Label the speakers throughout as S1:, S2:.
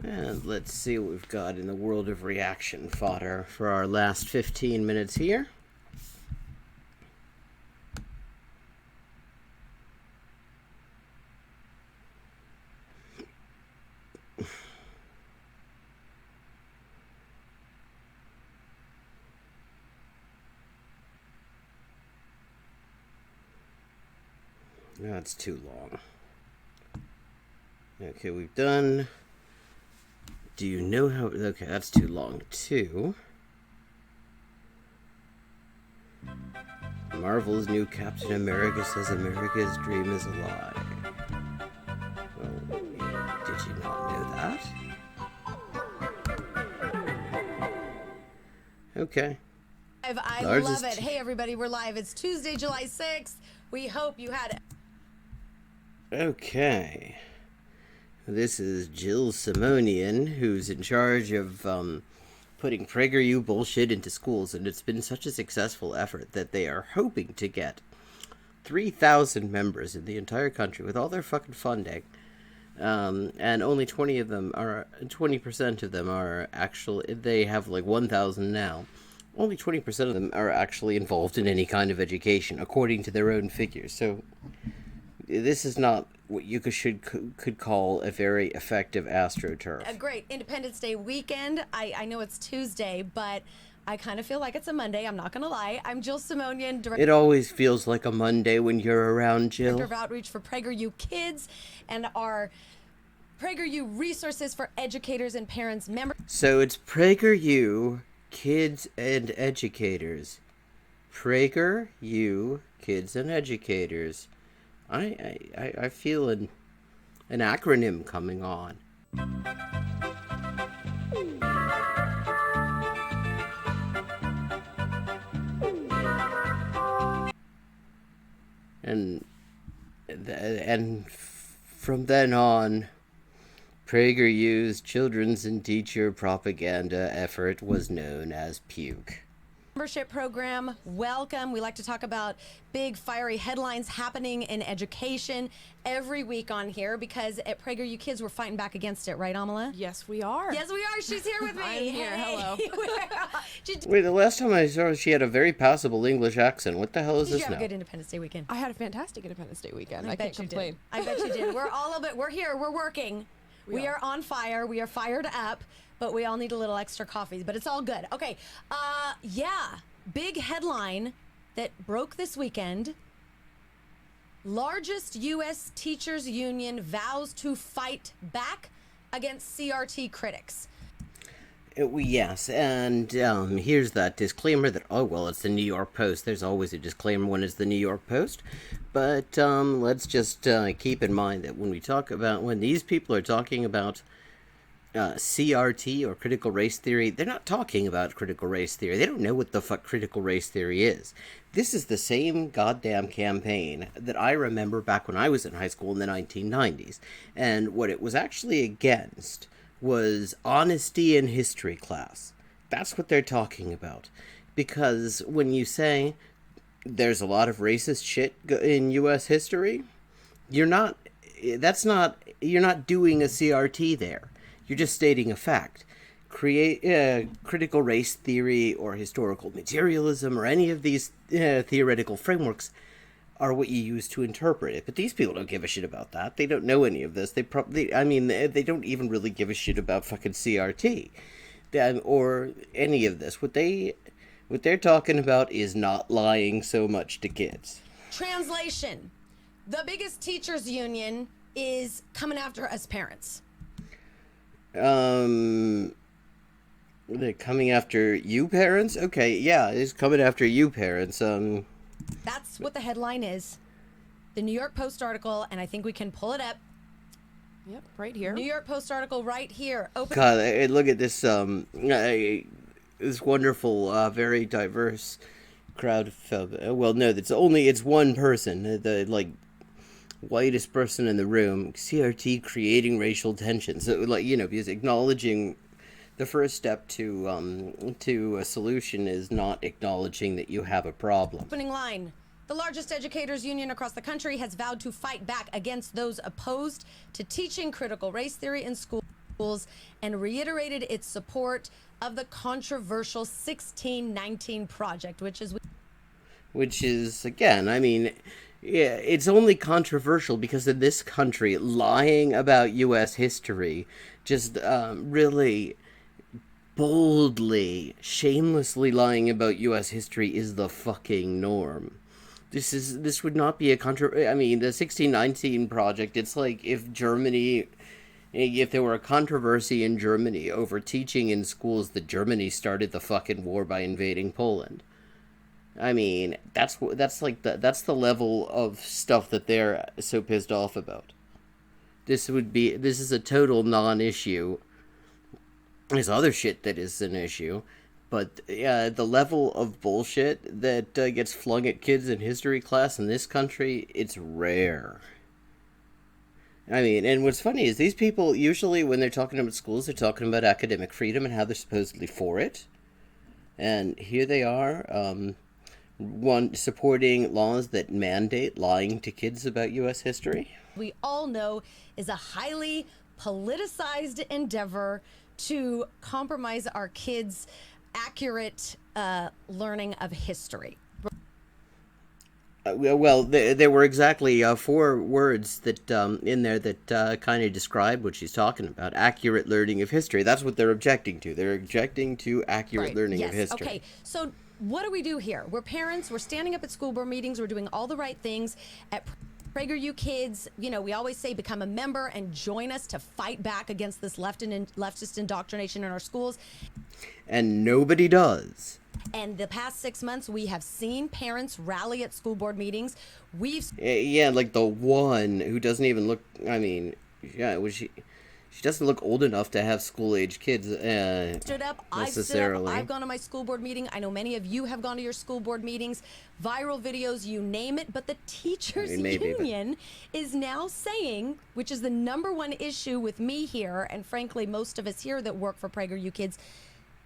S1: And let's see what we've got in the world of reaction fodder for our last 15 minutes here. That's too long. Okay, we've done. Do you know how? Okay, that's too long too. Marvel's new Captain America says America's dream is a lie. Well, did you not know that? Okay.
S2: I love it. Hey, everybody, we're live. It's Tuesday, July 6th. We hope you had it.
S1: Okay. This is Jill Simonian, who's in charge of putting PragerU bullshit into schools, and it's been such a successful effort that they are hoping to get 3,000 members in the entire country with all their fucking funding, and only 20% of them are actually, they have like 1,000 now. Only 20% of them are actually involved in any kind of education, according to their own figures. So this is not what you could call a very effective AstroTurf.
S2: A great Independence Day weekend. I know it's Tuesday, but I kind of feel like it's a Monday. I'm not going to lie. I'm Jill Simonian,
S1: It always feels like a Monday when you're around, Jill.
S2: Director of Outreach for PragerU Kids and our PragerU resources for educators and parents.
S1: So it's PragerU Kids and Educators. PragerU Kids and Educators. I feel an acronym coming on. And from then on, PragerU's children's and teacher propaganda effort was known as Puke.
S2: Membership program, welcome. We like to talk about big fiery headlines happening in education every week on here because at PragerU Kids we're fighting back against it, right, Amala?
S3: Yes, we are.
S2: Yes, we are. She's here with me.
S3: I'm here. Hello.
S1: Wait, the last time I saw her, she had a very passable English accent. What the hell is
S2: Did
S1: this
S2: you have
S1: now?
S2: a good Independence Day weekend?
S3: I had a fantastic Independence Day weekend. I can't
S2: bet you
S3: complain.
S2: did. I bet you did. We're all of it. We're here. We're working. We are on fire. We are fired up, but we all need a little extra coffee. But it's all good. Okay. Yeah. Big headline that broke this weekend. Largest U.S. teachers union vows to fight back against CRT critics.
S1: Yes, and here's that disclaimer that, oh, well, it's the New York Post. There's always a disclaimer when it's the New York Post. But let's just keep in mind that when these people are talking about CRT or critical race theory, they're not talking about critical race theory. They don't know what the fuck critical race theory is. This is the same goddamn campaign that I remember back when I was in high school in the 1990s. And what it was actually against was honesty in history class. That's what they're talking about. Because when you say there's a lot of racist shit in U.S. history, you're not doing a CRT there. You're just stating a fact. Critical race theory or historical materialism or any of these theoretical frameworks are what you use to interpret it. But these people don't give a shit about that. They don't know any of this. They don't even really give a shit about fucking CRT or any of this. What they're talking about is not lying so much to kids.
S2: Translation. The biggest teachers union is coming after us parents.
S1: They're coming after you parents? Okay, yeah, it's coming after you parents.
S2: That's what the headline is. The New York Post article, and I think we can pull it up.
S3: Yep, right here.
S2: New York Post article right here.
S1: God, look at this this wonderful, very diverse crowd of well, no, it's one person, the whitest person in the room. CRT creating racial tensions. So, because acknowledging the first step to a solution is not acknowledging that you have a problem.
S2: Opening line. The largest educators union across the country has vowed to fight back against those opposed to teaching critical race theory in schools schools and reiterated its support of the controversial 1619 project,
S1: which is, again, I mean, yeah, it's only controversial because in this country, lying about U.S. history, just really boldly, shamelessly lying about U.S. history is the fucking norm. This would not be a I mean, the 1619 project, it's like if there were a controversy in Germany over teaching in schools that Germany started the fucking war by invading Poland. I mean, that's the level of stuff that they're so pissed off about. This is a total non-issue. There's other shit that is an issue, but the level of bullshit that gets flung at kids in history class in this country, it's rare. I mean, and what's funny is these people, usually when they're talking about schools, they're talking about academic freedom and how they're supposedly for it. And here they are, supporting laws that mandate lying to kids about U.S. history.
S2: we all know is a highly politicized endeavor to compromise our kids' accurate learning of history.
S1: Well, there were exactly 4 words that in there that kind of describe what she's talking about. Accurate learning of history. That's what they're objecting to. They're objecting to accurate learning of history.
S2: Okay, so what do here? We're parents. We're standing up at school board meetings. We're doing all the right things. At PragerU Kids, you know, we always say become a member and join us to fight back against this leftist indoctrination in our schools.
S1: And nobody does.
S2: And the past 6 months, we have seen parents rally at school board meetings.
S1: Yeah, like the one who doesn't even look. I mean, yeah, she doesn't look old enough to have school-age kids.
S2: Stood up.
S1: Necessarily.
S2: I've gone to my school board meeting. I know many of you have gone to your school board meetings. Viral videos, you name it. But the teachers union is now saying, which is the #1 issue with me here, and frankly, most of us here that work for PragerU Kids.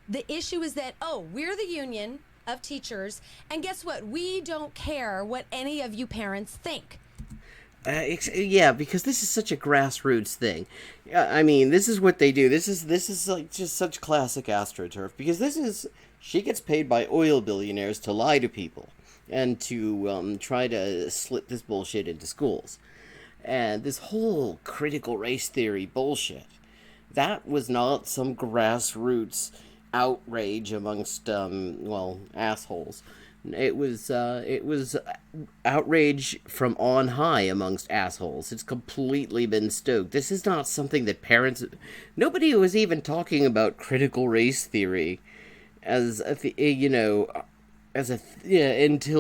S2: The issue is that, we're the union of teachers, and guess what? We don't care what any of you parents think.
S1: Yeah, because this is such a grassroots thing. I mean, this is what they do. This is like just such classic AstroTurf, because she gets paid by oil billionaires to lie to people and to try to slip this bullshit into schools. And this whole critical race theory bullshit, that was not some grassroots outrage amongst assholes. It was outrage from on high amongst assholes. It's completely been stoked. This is not something that nobody was even talking about critical race theory until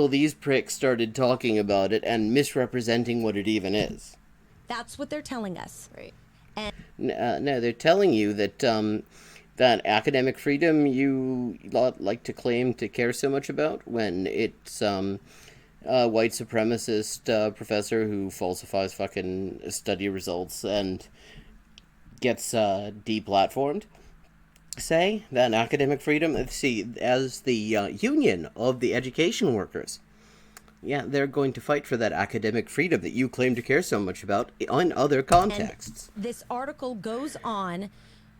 S1: these pricks started talking about it and misrepresenting what it even is.
S2: That's what they're telling us.
S3: Right.
S2: And
S1: no, they're telling you that that academic freedom you like to claim to care so much about, when it's a white supremacist professor who falsifies fucking study results and gets deplatformed, say that academic freedom, as the union of the education workers, they're going to fight for that academic freedom that you claim to care so much about in other contexts.
S2: And this article goes on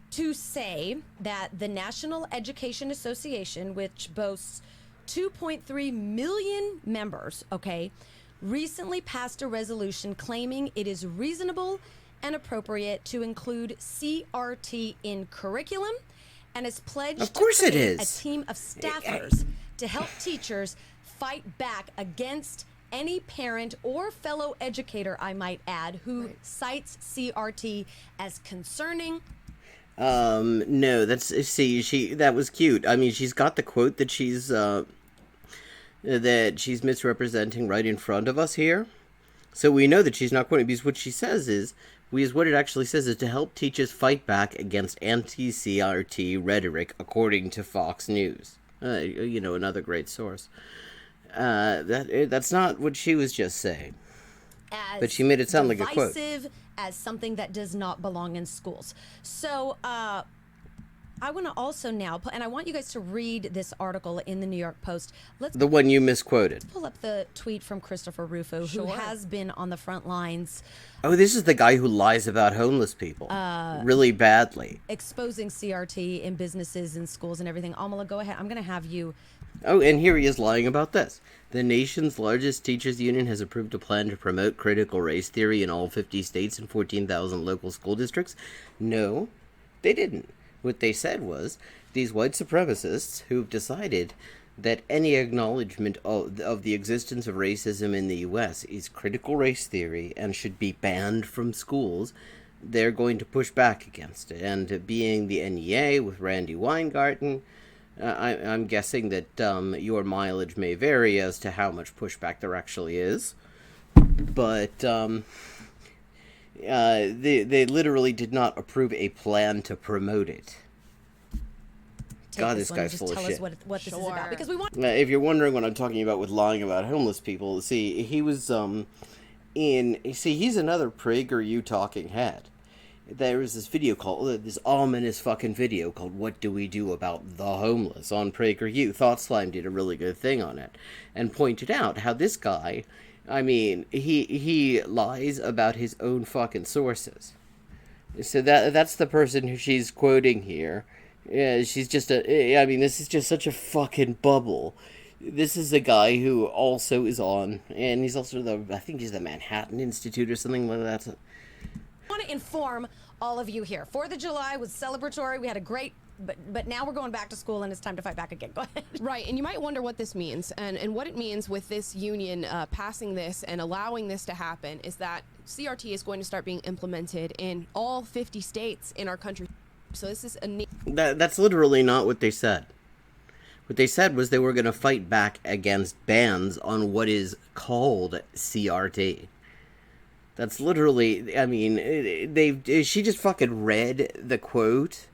S2: to say that the National Education Association, which boasts 2.3 million members, recently passed a resolution claiming it is reasonable and appropriate to include CRT in curriculum, and has pledged
S1: of course
S2: to
S1: it
S2: create
S1: is.
S2: a team of staffers to help teachers fight back against any parent or fellow educator, I might add, who cites CRT as concerning.
S1: No, that was cute. I mean, she's got the quote that she's misrepresenting right in front of us here. So we know that she's not quoting, because what she says is, what it actually says is to help teachers fight back against anti-CRT rhetoric, according to Fox News. Another great source. That's not what she was just saying. But she made it sound like a quote.
S2: As something that does not belong in schools. So I want to also now, and I want you guys to read this article in the New York Post. Let's
S1: The one you misquoted.
S2: pull up the tweet from Christopher Rufo, who
S3: Sure.
S2: has been on the front lines
S1: Oh, this is the guy who lies about homeless people really badly.
S2: exposing CRT in businesses and schools and everything. Amala, go ahead. I'm going to have you.
S1: Oh, and here he is lying about this. The nation's largest teachers union has approved a plan to promote critical race theory in all 50 states and 14,000 local school districts. No, they didn't. What they said was, these white supremacists who've decided that any acknowledgement of the existence of racism in the U.S. is critical race theory and should be banned from schools, they're going to push back against it. And being the NEA with Randy Weingarten, I'm guessing that your mileage may vary as to how much pushback there actually is. But they literally did not approve a plan to promote it.
S2: Take
S1: God,
S2: this
S1: this
S2: one and
S1: guy's
S2: just
S1: full of
S2: tell
S1: shit.
S2: us what this is
S3: Sure.
S2: about, because we want.
S1: If you're wondering what I'm talking about with lying about homeless people, see, he was he's another PragerU talking head. There was this video called, this ominous fucking video called "What Do We Do About the Homeless" on PragerU. Thought Slime did a really good thing on it, and pointed out how this guy, I mean, he lies about his own fucking sources. So that's the person who she's quoting here. Yeah, she's just I mean, this is just such a fucking bubble. This is a guy who also is on, and he's also I think he's the Manhattan Institute or something like that.
S2: I want to inform all of you here. 4th of July was celebratory. We had a great, but now we're going back to school and it's time to fight back again. Go ahead.
S3: Right, and you might wonder what this means. And what it means with this union passing this and allowing this to happen is that CRT is going to start being implemented in all 50 states in our country. So this is a
S1: That's literally not what they said. What they said was they were going to fight back against bans on what is called CRT. That's literally, I mean, she just fucking read the quote,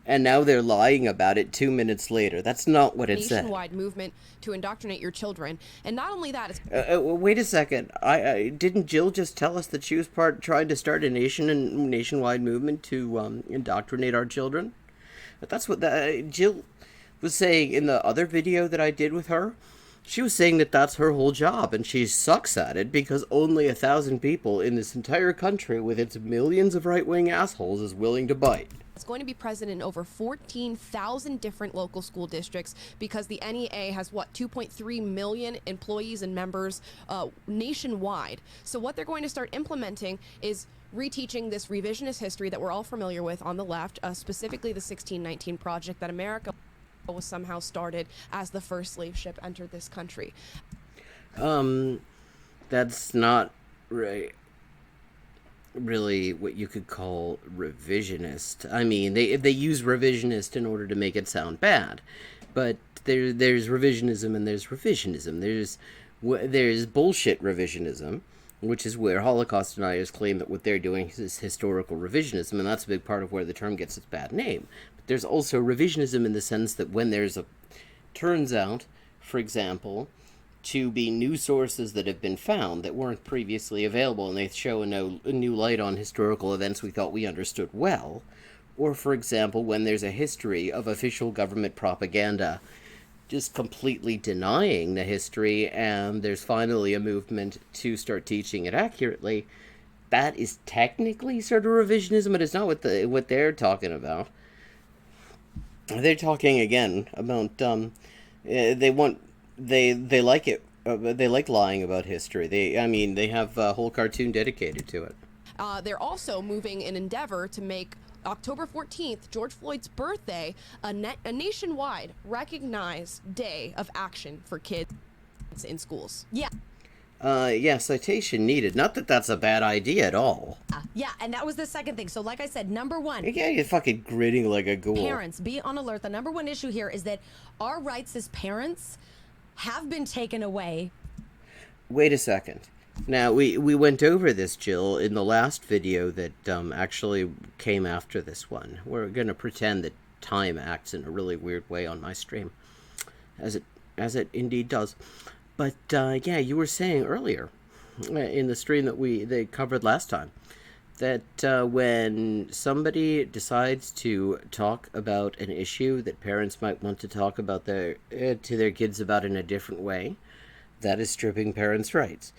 S1: and now they're lying about it 2 minutes later. That's not what it said.
S3: nationwide movement to indoctrinate your children. And not only that, it's
S1: Wait a second. I didn't Jill just tell us that she was trying to start a nationwide movement to indoctrinate our children? But that's what Jill was saying in the other video that I did with her. She was saying that that's her whole job, and she sucks at it because only 1,000 people in this entire country with its millions of right-wing assholes is willing to bite.
S3: It's going to be present in over 14,000 different local school districts because the NEA has, 2.3 million employees and members nationwide. So what they're going to start implementing is reteaching this revisionist history that we're all familiar with on the left, specifically the 1619 Project that America was somehow started as the first slave ship entered this country.
S1: That's not really what you could call revisionist. I mean, they use revisionist in order to make it sound bad, but there's revisionism and there's revisionism. There's bullshit revisionism, which is where Holocaust deniers claim that what they're doing is historical revisionism, and that's a big part of where the term gets its bad name. But there's also revisionism in the sense that when turns out, for example, to be new sources that have been found that weren't previously available, and they show a new light on historical events we thought we understood well, or, for example, when there's a history of official government propaganda just completely denying the history, and there's finally a movement to start teaching it accurately, that is technically sort of revisionism, but it's not what they're talking about. They're talking again about they like it. They like lying about history. They have a whole cartoon dedicated to it.
S3: They're also moving an endeavor to make October 14th, George Floyd's birthday, a nationwide recognized day of action for kids in schools.
S2: Yeah.
S1: Yeah, citation needed. Not that that's a bad idea at all.
S2: Yeah, and that was the second thing. So like I said, number one,
S1: Yeah, you're fucking grinning like a ghoul.
S2: parents, be on alert. The number one issue here is that our rights as parents have been taken away.
S1: Wait a second. Now, we went over this, Jill, in the last video that actually came after this one. We're going to pretend that time acts in a really weird way on my stream, as it indeed does. But, yeah, you were saying earlier in the stream that they covered last time that when somebody decides to talk about an issue that parents might want to talk about to their kids about in a different way, that is stripping parents' rights.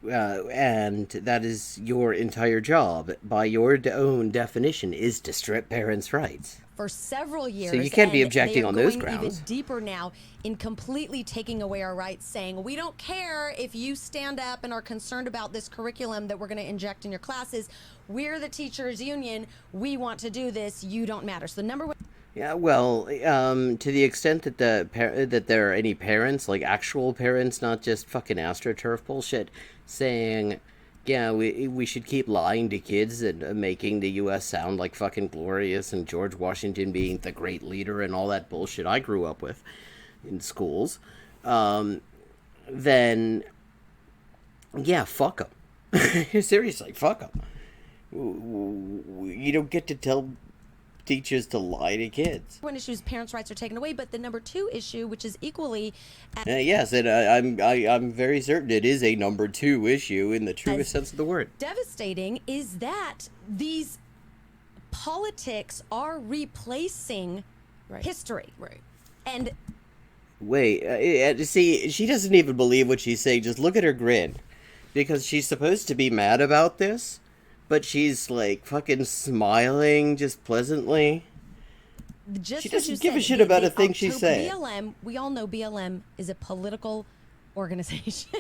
S1: And that is your entire job, by your own definition, is to strip parents' rights.
S2: For several years.
S1: So you can't be
S2: and
S1: objecting
S2: they are
S1: on those
S2: going
S1: grounds.
S2: even deeper now in completely taking away our rights, saying we don't care if you stand up and are concerned about this curriculum that we're going to inject in your classes. We're the teachers union. We want to do this. You don't matter. So the number one.
S1: Yeah, well, to the extent that that there are any parents, like actual parents, not just fucking astroturf bullshit, saying, yeah, we should keep lying to kids and making the U.S. sound like fucking glorious and George Washington being the great leader and all that bullshit I grew up with in schools, then, yeah, fuck them. Seriously, fuck them. You don't get to tell teachers to lie to kids.
S2: One issue is parents' rights are taken away, but the number two issue, which is equally
S1: Yes, and I'm very certain it is a number two issue in the truest sense of the word.
S2: devastating, is that these politics are replacing history.
S3: Right.
S2: And
S1: Wait, see, she doesn't even believe what she's saying. Just look at her grin, because she's supposed to be mad about this, but she's like fucking smiling just pleasantly.
S2: just
S1: She
S2: as
S1: doesn't
S2: you
S1: give a
S2: said,
S1: shit about a thing she's
S2: October-
S1: saying.
S2: BLM, we all know BLM is a political organization.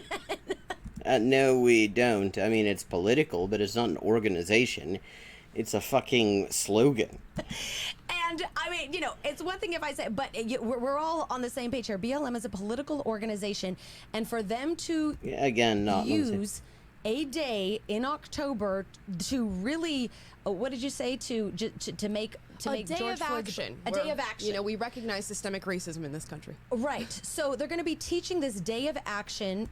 S1: No, we don't. I mean, it's political, but it's not an organization. It's a fucking slogan.
S2: And I mean, it's one thing if I say, but we're all on the same page here. BLM is a political organization, and for them to
S1: Again, not
S2: use a day in October to really, what did you say, to make
S3: A
S2: make
S3: day
S2: George
S3: of
S2: Floyd's
S3: action.
S2: a day
S3: where,
S2: of action.
S3: We recognize systemic racism in this country.
S2: Right. So they're going to be teaching this day of action.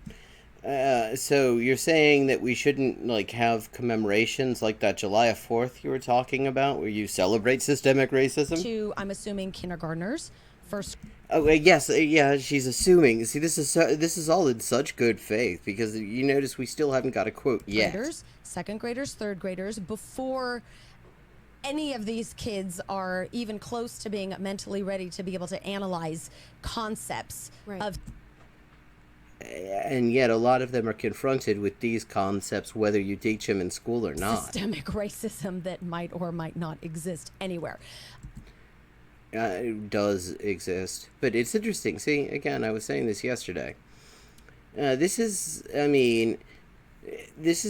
S1: So you're saying that we shouldn't like have commemorations like that July 4th you were talking about, where you celebrate systemic racism?
S2: To, I'm assuming, kindergartners, first.
S1: Oh, yes, yeah. She's assuming. See, this is all in such good faith, because you notice we still haven't got a quote yet.
S2: Graders, second graders, third graders, before any of these kids are even close to being mentally ready to be able to analyze concepts of.
S1: And yet, a lot of them are confronted with these concepts, whether you teach them in school or not.
S2: Systemic racism that might or might not exist anywhere.
S1: It does exist, but it's interesting. See, again, I was saying this yesterday. This is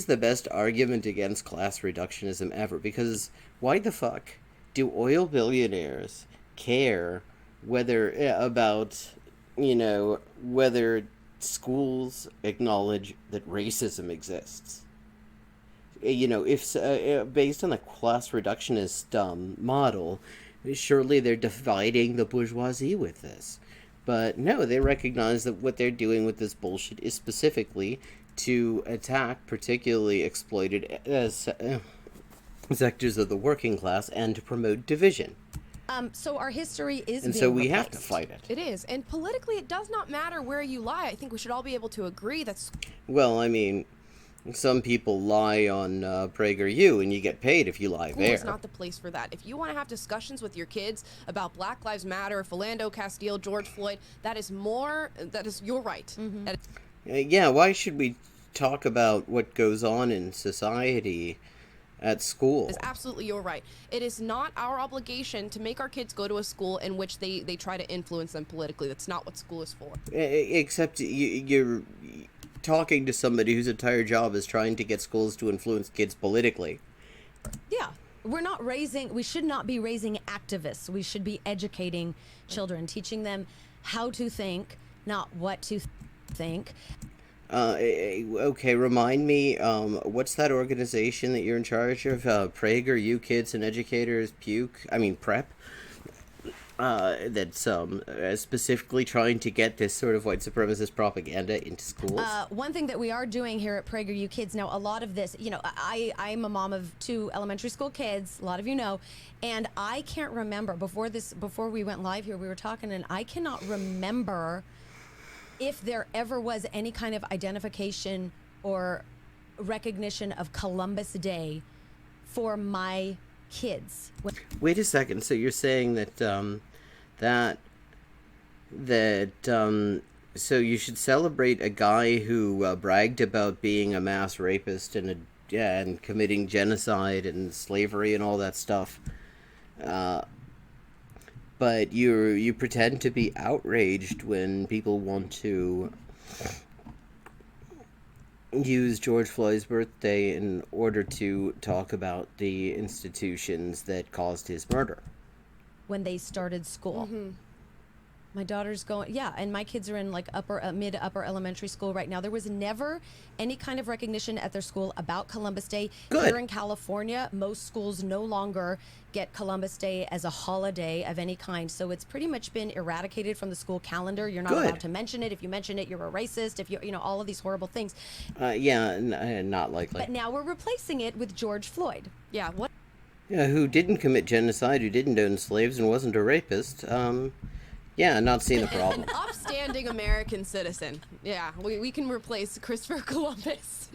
S1: the best argument against class reductionism ever, because why the fuck do oil billionaires care whether whether schools acknowledge that racism exists? If based on the class reductionist model, surely they're dividing the bourgeoisie with this. But no, they recognize that what they're doing with this bullshit is specifically to attack particularly exploited sectors of the working class and to promote division.
S2: So our history is
S1: And
S2: being
S1: so we have to
S2: replaced.
S1: fight it.
S3: It is. And politically, it does not matter where you lie. I think we should all be able to agree that's...
S1: Well, I mean, some people lie on PragerU, and you get paid if you lie
S3: School
S1: there.
S3: is not the place for that. If you want to have discussions with your kids about Black Lives Matter, Philando Castile, George Floyd, that is your right. That is-
S1: Yeah, why should we talk about what goes on in society at school?
S3: is absolutely your right. It is not our obligation to make our kids go to a school in which they try to influence them politically. That's not what school is for.
S1: Except you're talking to somebody whose entire job is trying to get schools to influence kids politically.
S2: Yeah. We should not be raising activists. We should be educating children, teaching them how to think, not what to think.
S1: Okay, remind me, what's that organization that you're in charge of? PragerU Kids and Educators Prep? That's specifically trying to get this sort of white supremacist propaganda into schools.
S2: One thing that we are doing here at PragerU Kids, now a lot of this, I'm a mom of 2 elementary school kids, a lot of you know, and I can't remember, before we went live here, we were talking, and I cannot remember if there ever was any kind of identification or recognition of Columbus Day for my kids.
S1: Wait a second. So you're saying that that so you should celebrate a guy who bragged about being a mass rapist and committing genocide and slavery and all that stuff. But you pretend to be outraged when people want to use George Floyd's birthday in order to talk about the institutions that caused his murder.
S2: When they started school. My daughter's going, yeah, and my kids are in like mid upper elementary school right now. There was never any kind of recognition at their school about Columbus Day.
S1: Good.
S2: Here in California, most schools no longer get Columbus Day as a holiday of any kind. So it's pretty much been eradicated from the school calendar. You're not
S1: Good.
S2: allowed to mention it. If you mention it, you're a racist. If you know, all of these horrible things.
S1: Not likely.
S2: But now we're replacing it with George Floyd.
S3: Yeah, what?
S1: Yeah, who didn't commit genocide, who didn't own slaves, and wasn't a rapist. Yeah, not seeing the problem.
S3: An upstanding American citizen. Yeah, we can replace Christopher Columbus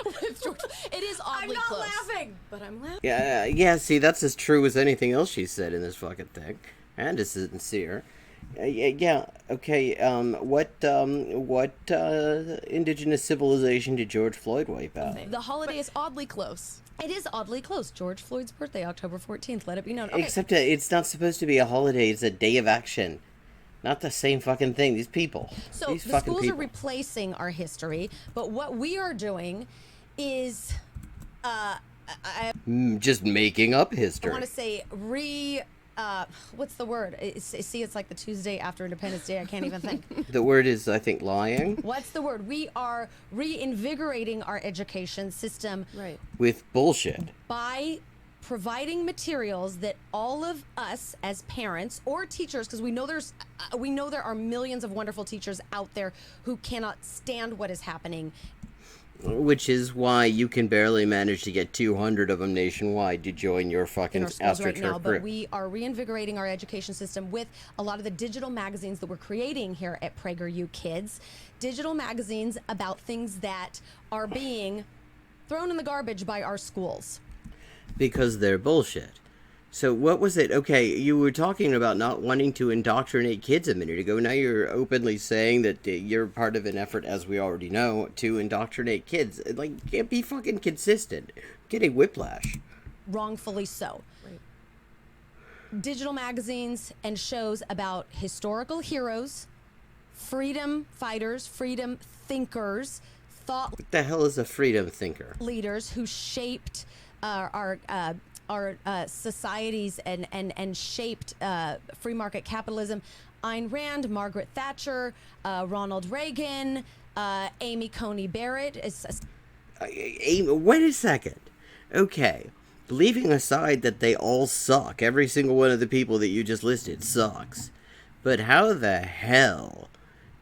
S3: with George. It is oddly close.
S2: laughing.
S3: But I'm laughing.
S1: Yeah, see, that's as true as anything else she said in this fucking thing. And as sincere. Okay, what indigenous civilization did George Floyd wipe out?
S3: The holiday is oddly close.
S2: It is oddly close. George Floyd's birthday, October 14th. Let it be known. Okay.
S1: Except it's not supposed to be a holiday, it's a day of action. Not the same fucking thing. These people.
S2: So
S1: These
S2: the
S1: fucking
S2: schools
S1: people.
S2: are replacing our history, but what we are doing is,
S1: Just making up
S2: I
S1: history.
S2: want to say what's the word? It's like the Tuesday after Independence Day. I can't even think.
S1: The word is, I think, lying.
S2: What's the word? We are reinvigorating our education system
S3: Right.
S1: With bullshit.
S2: by providing materials that all of us as parents or teachers, because we know there are millions of wonderful teachers out there who cannot stand what is happening.
S1: Which is why you can barely manage to get 200 of them nationwide to join your fucking
S2: In our schools right
S1: AstroTurf
S2: now, but
S1: group.
S2: we are reinvigorating our education system with a lot of the digital magazines that we're creating here at PragerU Kids. Digital magazines about things that are being thrown in the garbage by our schools.
S1: Because they're bullshit. So what was it? Okay, you were talking about not wanting to indoctrinate kids a minute ago. Now you're openly saying that you're part of an effort, as we already know, to indoctrinate kids. Like, can't be fucking consistent. I'm getting whiplash.
S2: Wrongfully so.
S3: Right.
S2: Digital magazines and shows about historical heroes, freedom fighters, freedom thinkers, thought
S1: What the hell is a freedom thinker?
S2: leaders who shaped our societies and shaped free market capitalism. Ayn Rand, Margaret Thatcher, Ronald Reagan, Amy Coney Barrett.
S1: Wait a second. Okay, leaving aside that they all suck, every single one of the people that you just listed sucks. But how the hell?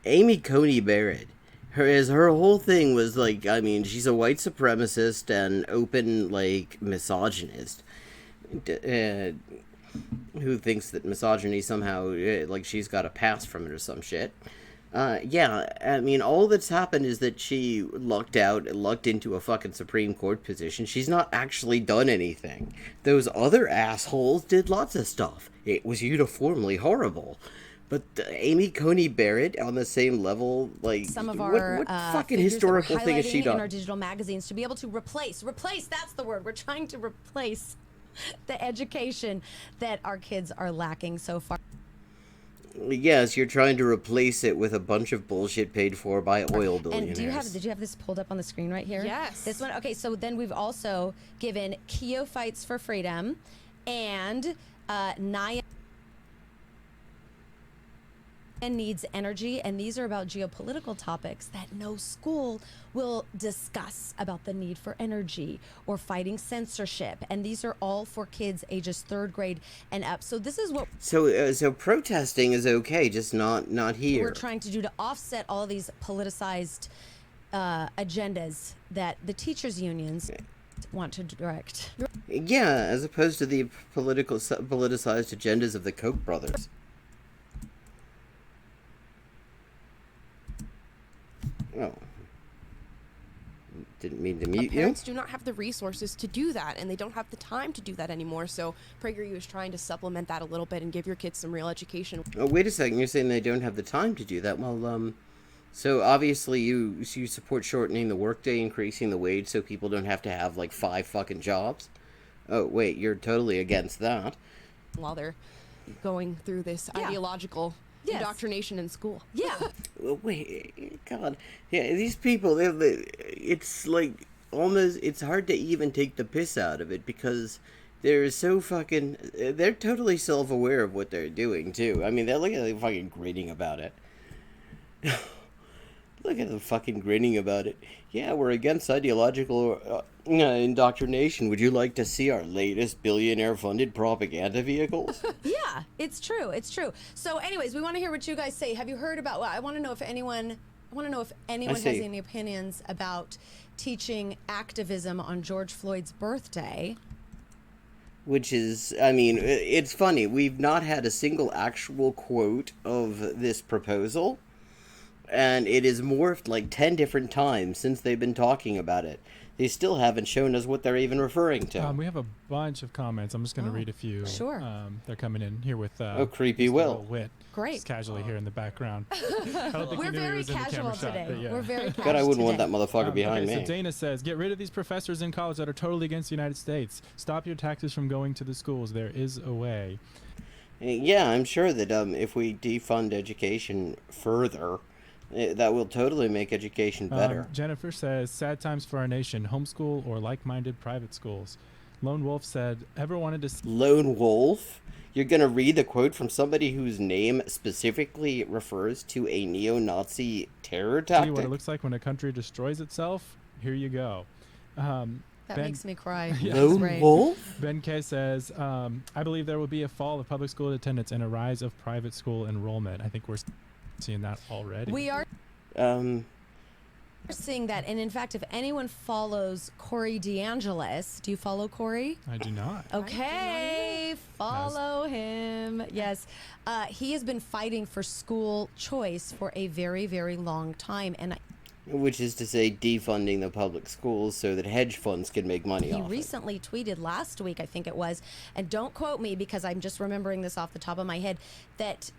S1: Amy Coney Barrett, her whole thing was like, I mean, she's a white supremacist and open, like, misogynist. Who thinks that misogyny somehow, like, she's got a pass from it or some shit. Yeah, I mean, all that's happened is that she lucked into a fucking Supreme Court position. She's not actually done anything. Those other assholes did lots of stuff. It was uniformly horrible. But Amy Coney Barrett on the same level, like,
S2: Some of our
S1: what fucking
S2: figures that we're
S1: historical thing has she
S2: highlighting
S1: done?
S2: in our digital magazines to be able to replace, that's the word. We're trying to replace the education that our kids are lacking so far.
S1: Yes, you're trying to replace it with a bunch of bullshit paid for by oil
S2: And
S1: billionaires.
S2: did you have this pulled up on the screen right here?
S3: Yes.
S2: This one? Okay, so then we've also given Keo Fights for Freedom and Naya needs energy, and these are about geopolitical topics that no school will discuss about the need for energy or fighting censorship, and these are all for kids ages 3rd grade and up. So this is what
S1: So protesting is okay, just not here.
S2: we're trying to do to offset all these politicized agendas that the teachers unions want to direct.
S1: Yeah, as opposed to the politicized agendas of the Koch brothers. Oh. Didn't mean to mute you.
S3: Parents do not have the resources to do that, and they don't have the time to do that anymore. So PragerU is trying to supplement that a little bit and give your kids some real education.
S1: Oh, wait a second. You're saying they don't have the time to do that? Well, so obviously you support shortening the workday, increasing the wage, so people don't have to have like 5 fucking jobs. Oh wait, you're totally against that.
S3: While they're going through this
S2: Yeah.
S3: ideological
S2: Yes.
S3: indoctrination in school.
S2: Yeah.
S1: Well, wait, God, yeah, these people, it's like almost, it's hard to even take the piss out of it because they're so fucking, they're totally self-aware of what they're doing too. I mean, they're like fucking grinning about it. Look at them fucking grinning about it. Yeah, we're against ideological indoctrination. Would you like to see our latest billionaire-funded propaganda vehicles?
S2: Yeah, it's true. It's true. So, anyways, we want to hear what you guys say. Have you heard about? Well, I want to know if anyone. I want to know if anyone has any opinions about teaching activism on George Floyd's birthday.
S1: Which is, I mean, it's funny. We've not had a single actual quote of this proposal. And it is morphed like 10 different times since they've been talking about it. They still haven't shown us what they're even referring to.
S4: We have a bunch of comments. I'm just going to read a few.
S2: Sure.
S4: They're coming in here with
S1: creepy
S4: Mr.
S1: Will.
S4: Witt.
S2: Great.
S4: Just casually here in the background. I don't think
S2: We're
S4: he knew he
S2: very
S4: was in the
S2: casual
S4: camera shot,
S2: today.
S4: but yeah.
S2: We're very casual.
S1: God, I wouldn't want
S2: today.
S1: that motherfucker behind
S4: okay,
S1: me.
S4: So Dana says, get rid of these professors in college that are totally against the United States. Stop your taxes from going to the schools. There is a way.
S1: Yeah, I'm sure that if we defund education further, that will totally make education better.
S4: Jennifer says, sad times for our nation. Homeschool or like-minded private schools. Lone Wolf said, ever wanted to...
S1: Lone Wolf? You're going to read the quote from somebody whose name specifically refers to a neo-Nazi terror
S4: See what
S1: tactic?
S4: it looks like when a country destroys itself? Here you go.
S2: That
S4: Ben-
S2: makes me cry.
S1: Lone
S2: Right.
S1: Wolf?
S4: Ben K says, I believe there will be a fall of public school attendance and a rise of private school enrollment. I think we're seeing that already.
S2: We are
S1: Um,
S2: seeing that, and in fact, if anyone follows Corey DeAngelis, do you follow Corey?
S4: I do not.
S2: Okay, follow him. Yes, he has been fighting for school choice for a very, very long time, and
S1: which is to say defunding the public schools so that hedge funds can make money
S2: he
S1: off it.
S2: recently tweeted last week, I think it was, and don't quote me because I'm just remembering this off the top of my head, that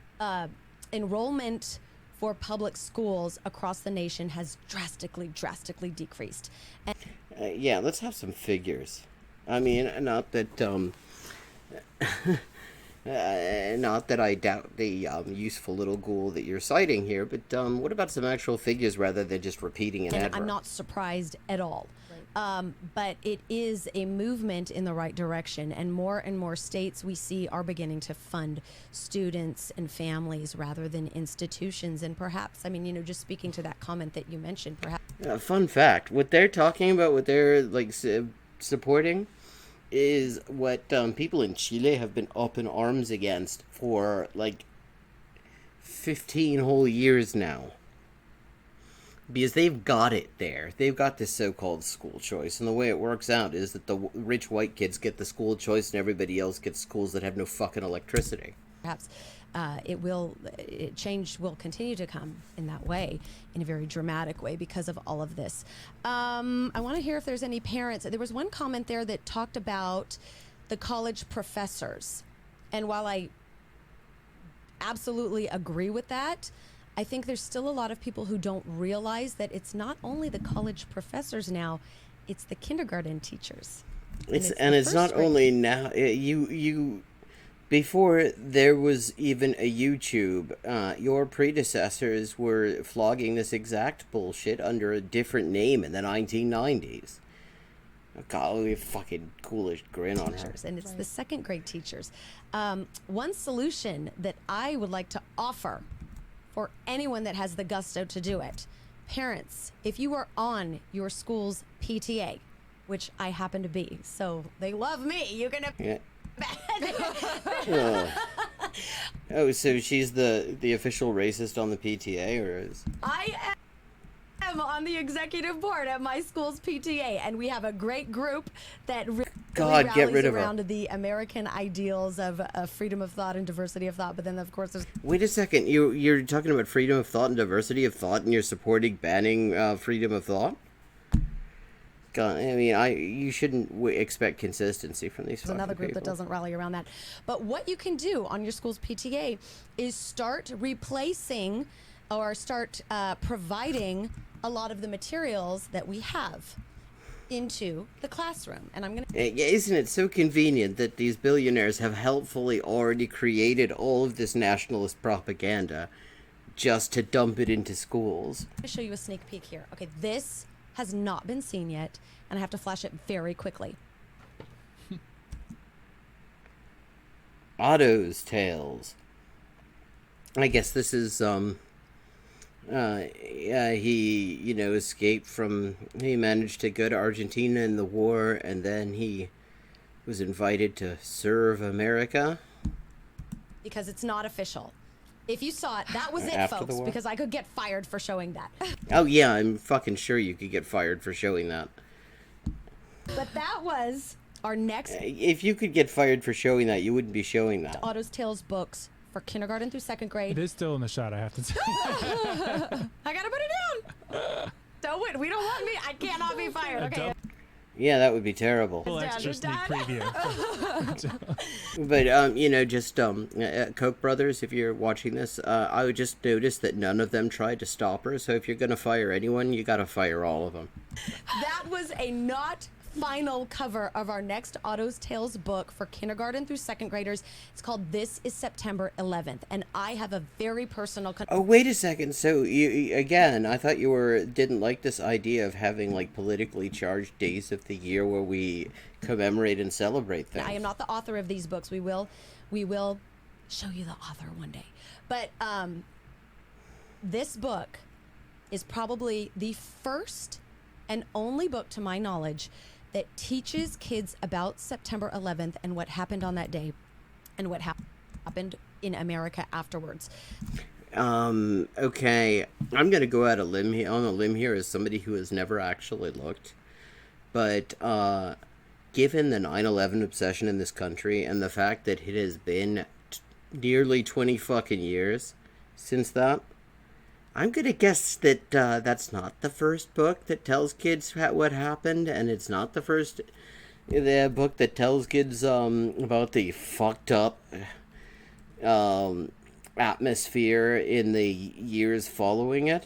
S2: enrollment for public schools across the nation has drastically decreased. And
S1: Yeah, let's have some figures. I mean, not that not that I doubt the useful little ghoul that you're citing here, but what about some actual figures rather than just repeating an adverb?
S2: I'm not surprised at all. But it is a movement in the right direction, and more states we see are beginning to fund students and families rather than institutions. And perhaps, I mean, you know, just speaking to that comment that you mentioned, perhaps.
S1: Fun fact: what they're talking about, what they're like supporting, is what people in Chile have been up in arms against for like 15 whole years now. Because they've got it there. They've got this so-called school choice. And the way it works out is that the rich white kids get the school choice and everybody else gets schools that have no fucking electricity.
S2: Perhaps change will continue to come in that way, in a very dramatic way because of all of this. I want to hear if there's any parents. There was one comment there that talked about the college professors. And while I absolutely agree with that, I think there's still a lot of people who don't realize that it's not only the college professors now, it's the kindergarten teachers.
S1: It's not only now. Before there was even a YouTube, your predecessors were flogging this exact bullshit under a different name in the 1990s. God, we have fucking coolest grin on her.
S2: And it's the second grade teachers. One solution that I would like to offer for anyone that has the gusto to do it. Parents, if you are on your school's PTA, which I happen to be, so they love me, you can have...
S1: Yeah. Oh, so she's the official racist on the PTA, or is...
S2: I am on the executive board at my school's PTA, and we have a great group that really
S1: God, get
S2: rallies
S1: rid of her.
S2: around the American ideals of freedom of thought and diversity of thought. But then, of course, there's
S1: Wait a second, you're talking about freedom of thought and diversity of thought, and you're supporting banning freedom of thought? God, I mean, you shouldn't expect consistency from these.
S2: There's another group
S1: people.
S2: that doesn't rally around that. But what you can do on your school's PTA is start replacing or start providing a lot of the materials that we have into the classroom. And I'm going to...
S1: Isn't it so convenient that these billionaires have helpfully already created all of this nationalist propaganda just to dump it into schools?
S2: show you a sneak peek here. Okay, this has not been seen yet, and I have to flash it very quickly.
S1: Otto's Tales. I guess this is he escaped from, he managed to go to Argentina in the war, and then he was invited to serve America.
S2: Because it's not official. If you saw it, that was it,
S1: After the
S2: folks,
S1: war?
S2: because I could get fired for showing that.
S1: Oh yeah, I'm fucking sure you could get fired for showing that.
S2: But that was our next
S1: If you could get fired for showing that, you wouldn't be showing that.
S2: Otto's Tales books for kindergarten through second
S4: It
S2: grade.
S4: is still in the shot, I have to say.
S2: I gotta put it down. Don't we don't want me. I cannot be fired. Okay.
S1: Yeah, that would be terrible.
S4: Full
S2: Dad,
S4: extra
S2: is
S4: sneak
S2: Dad?
S4: preview.
S1: But just Koch brothers, if you're watching this, I would just notice that none of them tried to stop her. So if you're gonna fire anyone, you gotta fire all of them.
S2: That was a not final cover of our next Otto's Tales book for kindergarten through second graders. It's called This is September 11th, and I have a very personal
S1: Oh, wait a second. So again, I thought you didn't like this idea of having like politically charged days of the year where we commemorate and celebrate things.
S2: I am not the author of these books. We will show you the author one day. But this book is probably the first and only book, to my knowledge, that teaches kids about September 11th and what happened on that day and what happened in America afterwards.
S1: Okay, I'm gonna go out on a limb here as somebody who has never actually looked, but given the 9/11 obsession in this country and the fact that it has been nearly 20 fucking years since that, I'm gonna guess that that's not the first book that tells kids what happened, and it's not the first book that tells kids about the fucked up atmosphere in the years following it.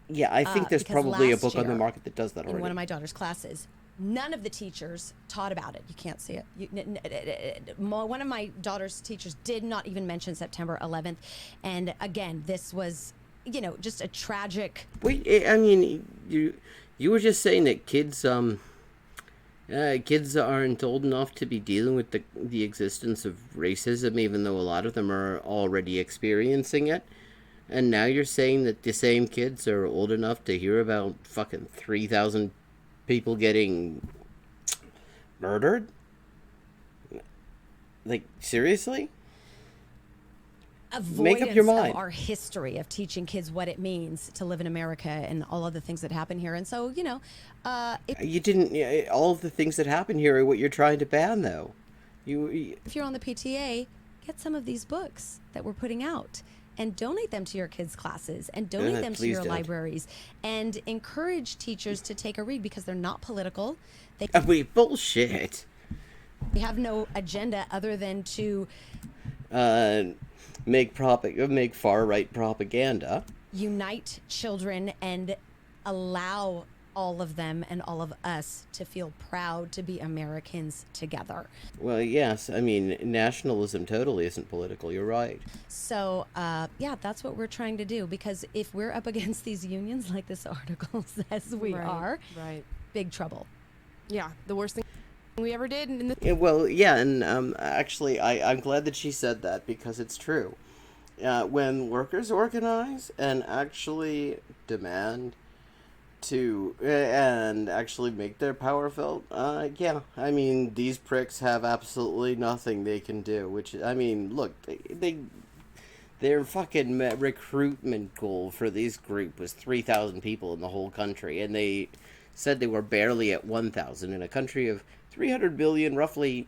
S1: Yeah, I think there's
S2: because
S1: probably a
S2: last
S1: book on the
S2: year,
S1: market that does that
S2: in
S1: already.
S2: one of my daughter's classes, none of the teachers taught about it. You can't see it. One of my daughter's teachers did not even mention September 11th. And again, this was, just a tragic...
S1: Wait, I mean, you were just saying that kids aren't old enough to be dealing with the existence of racism, even though a lot of them are already experiencing it. And now you're saying that the same kids are old enough to hear about fucking 3,000 people getting murdered? Like, seriously?
S2: avoidance
S1: Make up your mind.
S2: of our history of teaching kids what it means to live in America and all of the things that happen here. And so,
S1: You didn't... All of the things that happen here are what you're trying to ban, though.
S2: if you're on the PTA, get some of these books that we're putting out and donate them to your kids' classes and donate them to
S1: please
S2: your
S1: don't.
S2: libraries and encourage teachers to take a read because they're not political. They
S1: Wait, bullshit.
S2: have no agenda other than to
S1: Make far-right propaganda.
S2: unite children and allow all of them and all of us to feel proud to be Americans together.
S1: Well, yes, I mean, nationalism totally isn't political, you're right.
S2: So, that's what we're trying to do, because if we're up against these unions like this article says we are,
S3: Right.
S2: big trouble.
S3: Yeah. The worst thing we ever did in the
S1: Yeah, well, yeah, and actually, I'm glad that she said that, because it's true. When workers organize and actually demand to and actually make their power felt, yeah, I mean, these pricks have absolutely nothing they can do, which, I mean, look, their fucking recruitment goal for this group was 3,000 people in the whole country, and they said they were barely at 1,000 in a country of 300 billion, roughly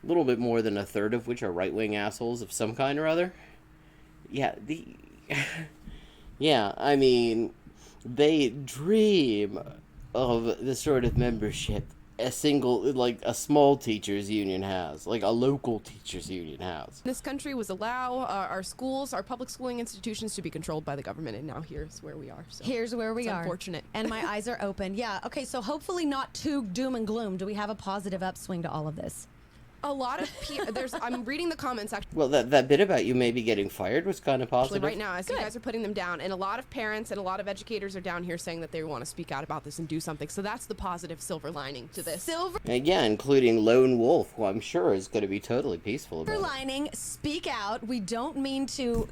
S1: a little bit more than a third of which are right-wing assholes of some kind or other. Yeah, yeah, I mean, they dream of the sort of membership a small teachers union has, like a local teachers union has.
S3: This country was allow our schools, our public schooling institutions to be controlled by the government, and now here's where we are. So
S2: Here's where we
S3: it's
S2: are.
S3: Unfortunate.
S2: And my eyes are open. Yeah. Okay. So hopefully not too doom and gloom. Do we have a positive upswing to all of this?
S3: A lot of I'm reading the comments actually
S1: Well, that bit about you maybe getting fired was kind of positive.
S3: right now as you guys are putting them down, and a lot of parents and a lot of educators are down here saying that they want to speak out about this and do something. So that's the positive silver lining to this.
S2: Silver
S1: And yeah, including Lone Wolf, who I'm sure is going to be totally peaceful about it.
S2: lining, speak out. We don't mean to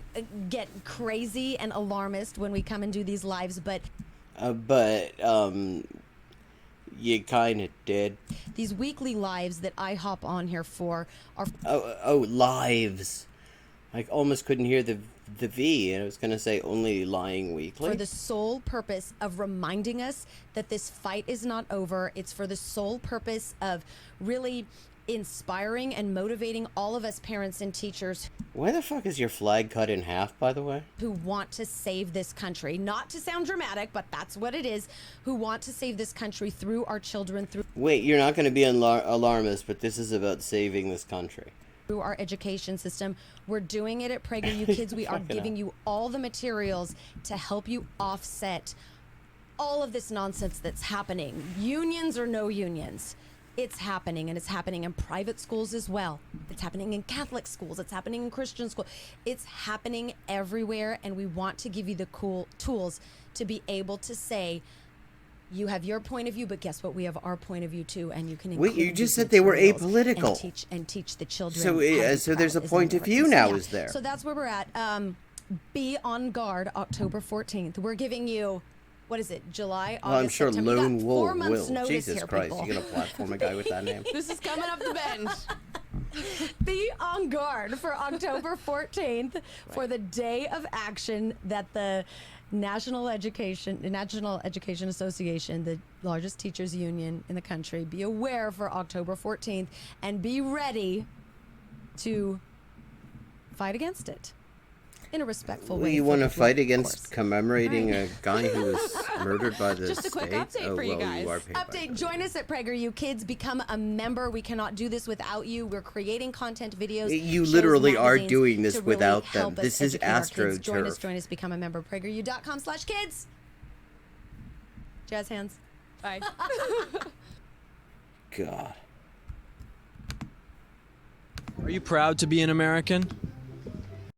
S2: get crazy and alarmist when we come and do these lives, but
S1: You kind of did.
S2: these weekly lives that I hop on here for are
S1: Oh, lives. I almost couldn't hear the V, and I was going to say only lying weekly.
S2: for the sole purpose of reminding us that this fight is not over. It's for the sole purpose of really inspiring and motivating all of us parents and teachers
S1: Why the fuck is your flag cut in half, by the way?
S2: who want to save this country. Not to sound dramatic, but that's what it is. Who want to save this country through our children, through
S1: Wait, you're not going to be alarmist, but this is about saving this country.
S2: our education system. We're doing it at PragerU Kids. We are giving you all the materials to help you offset all of this nonsense that's happening. Unions or no unions. It's happening, and it's happening in private schools as well. It's happening in Catholic schools. It's happening in Christian schools. It's happening everywhere, and we want to give you the cool tools to be able to say, you have your point of view, but guess what? We have our point of view too, and you can.
S1: Wait,
S2: include
S1: you just
S2: these
S1: said they were
S2: materials
S1: apolitical.
S2: and teach the children.
S1: So,
S2: how to be
S1: so there's a
S2: proud as
S1: point of view
S2: Americans.
S1: now,
S2: Yeah.
S1: is there?
S2: So that's where we're at. Be on guard, October 14th. We're giving you, what is it, July, August,
S1: Well, I'm sure
S2: September. You got
S1: Lone
S2: 4
S1: Wolf
S2: months
S1: will.
S2: notice
S1: Jesus
S2: here,
S1: Christ,
S2: people.
S1: you're going to platform a guy with that name?
S3: This is coming up the bend.
S2: Be on guard for October 14th for the day of action that the National Education Association, the largest teachers union in the country, be aware for October 14th and be ready to fight against it in a respectful
S1: Well,
S2: way.
S1: you want to
S2: filled with
S1: fight
S2: love, of
S1: against
S2: course.
S1: commemorating a guy who was murdered by the
S3: Just a quick
S1: state?
S3: update
S1: Oh,
S3: for you
S1: well,
S3: guys.
S1: are paid by
S2: Update.
S1: them.
S2: Join us at PragerU Kids. Become a member. We cannot do this without you. We're creating content videos.
S1: You
S2: shows,
S1: literally are
S2: magazines
S1: doing this
S2: to really
S1: without
S2: help
S1: them.
S2: us
S1: This is
S2: educate our kids. Join us.
S1: AstroTurf.
S2: Join us. Become a member. PragerU.com/kids. Jazz hands.
S3: Bye.
S1: God.
S5: Are you proud to be an American?